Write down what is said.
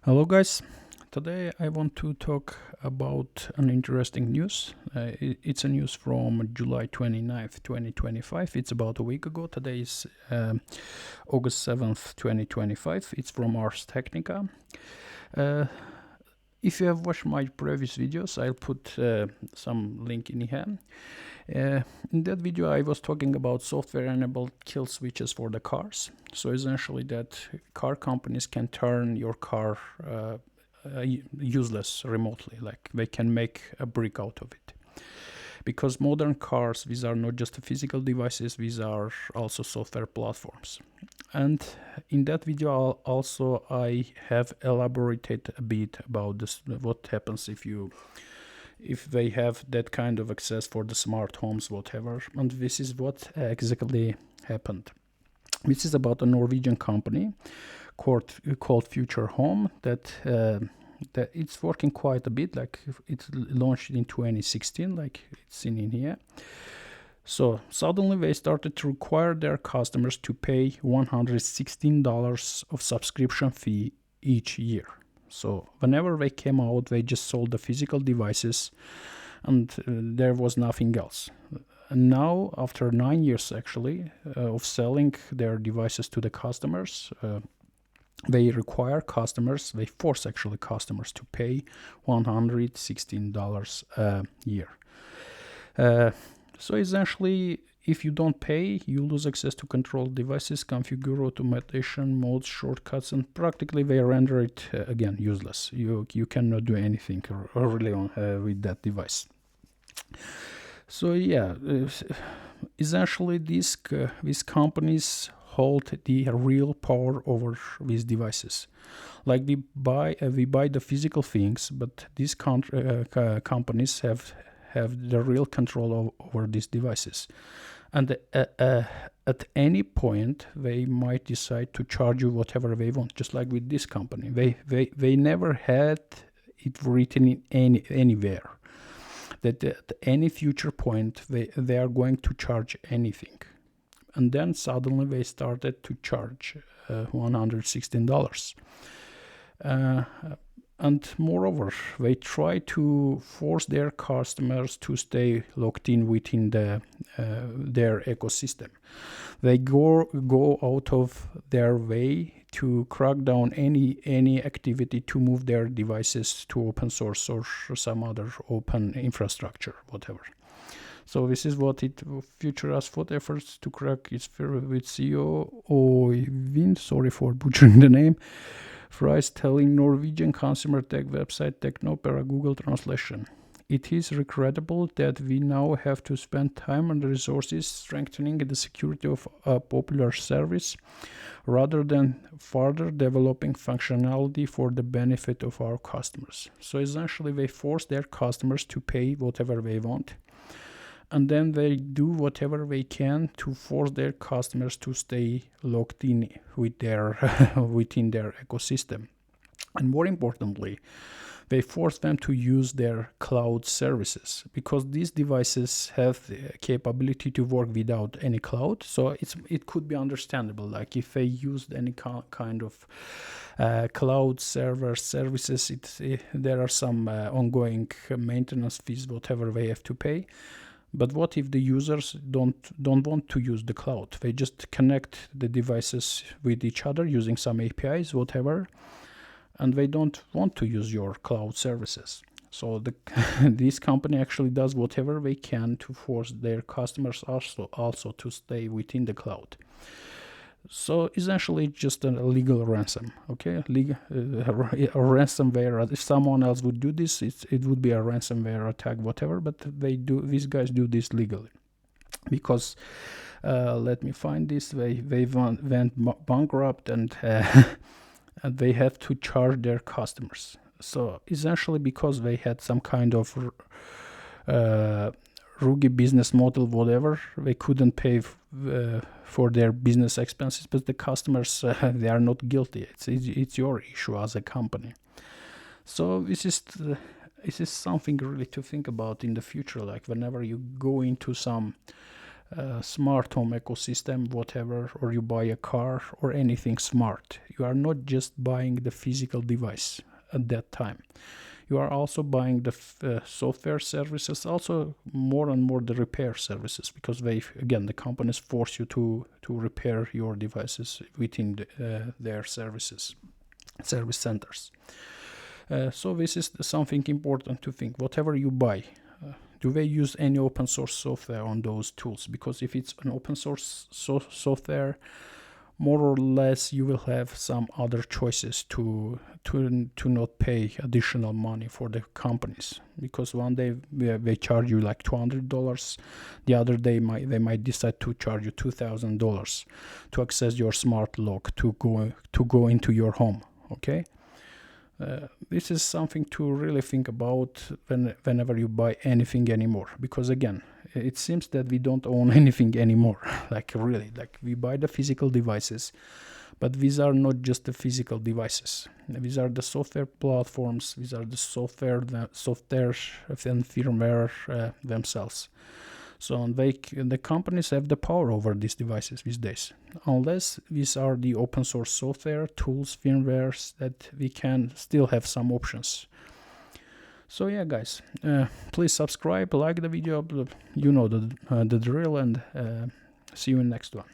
Hello guys, today I want to talk about an interesting news. It's a news from July 29th, 2025. It's about a week ago. Today is August 7th, 2025. It's from Ars Technica. Uh, if you have watched my previous videos, I'll put some link in here. In that video, I was talking about software-enabled kill switches for the cars. So essentially, that car companies can turn your car useless remotely, like they can make a brick out of it. Because modern cars, these are not just physical devices, these are also software platforms. And in that video, also I have elaborated a bit about this, what happens if they have that kind of access for the smart homes, whatever. And this is what exactly happened. This is about a Norwegian company called Future Home that it's working quite a bit. Like it's launched in 2016, like it's seen in here. So suddenly they started to require their customers to pay $116 of subscription fee each year. So whenever they came out, they just sold the physical devices, and there was nothing else. And now, after 9 years actually of selling their devices to the customers, they force actually customers to pay $116 a year. So essentially, if you don't pay, you lose access to control devices, configure automation modes, shortcuts, and practically they render it again useless. You cannot do anything really with that device. So yeah, essentially these companies hold the real power over these devices. Like we buy the physical things, but these companies have the real control over these devices. And at any point, they might decide to charge you whatever they want, just like with this company. They never had it written in anywhere that at any future point they are going to charge anything. And then suddenly they started to charge $116. And moreover, they try to force their customers to stay locked in within their ecosystem. They go out of their way to crack down any activity to move their devices to open source or some other open infrastructure, whatever. So this is what it Future has fought efforts to crack its fear with CEO Oyvind, sorry for butchering the name, Fries telling Norwegian consumer tech website Technopera Google Translation. It is regrettable that we now have to spend time and resources strengthening the security of a popular service rather than further developing functionality for the benefit of our customers. So essentially, they force their customers to pay whatever they want, and then they do whatever they can to force their customers to stay locked in with within their ecosystem. And more importantly, they force them to use their cloud services, because these devices have the capability to work without any cloud. So it could be understandable, like if they used any kind of cloud server services, there are some ongoing maintenance fees, whatever they have to pay. But what if the users don't want to use the cloud? They just connect the devices with each other using some APIs, whatever, and they don't want to use your cloud services. So this company actually does whatever they can to force their customers also to stay within the cloud. So essentially, just a legal ransom. Okay, a ransomware. If someone else would do this, it would be a ransomware attack, whatever. But these guys do this legally, because let me find this. They went bankrupt, and and they have to charge their customers. So essentially, because they had some kind of rookie business model, whatever, they couldn't pay for their business expenses, but the customers, they are not guilty. It's your issue as a company. So this is something really to think about in the future. Like whenever you go into some smart home ecosystem, whatever, or you buy a car or anything smart, you are not just buying the physical device at that time. You are also buying the software services, also more and more the repair services, because the companies force you to repair your devices within their service centers. So this is something important to think. Whatever you buy, do they use any open source software on those tools? Because if it's an open source software, more or less you will have some other choices to not pay additional money for the companies, because one day they charge you like $200, the other day they might decide to charge you $2,000 to access your smart lock to go into your home. Okay, this is something to really think about whenever you buy anything anymore, because again, it seems that we don't own anything anymore. Like really, like we buy the physical devices, but these are not just the physical devices. These are the software platforms. These are the software and firmware themselves. So the companies have the power over these devices these days. Unless these are the open source software, tools, firmwares, that we can still have some options. So yeah, guys, please subscribe, like the video, you know the drill, and see you in the next one.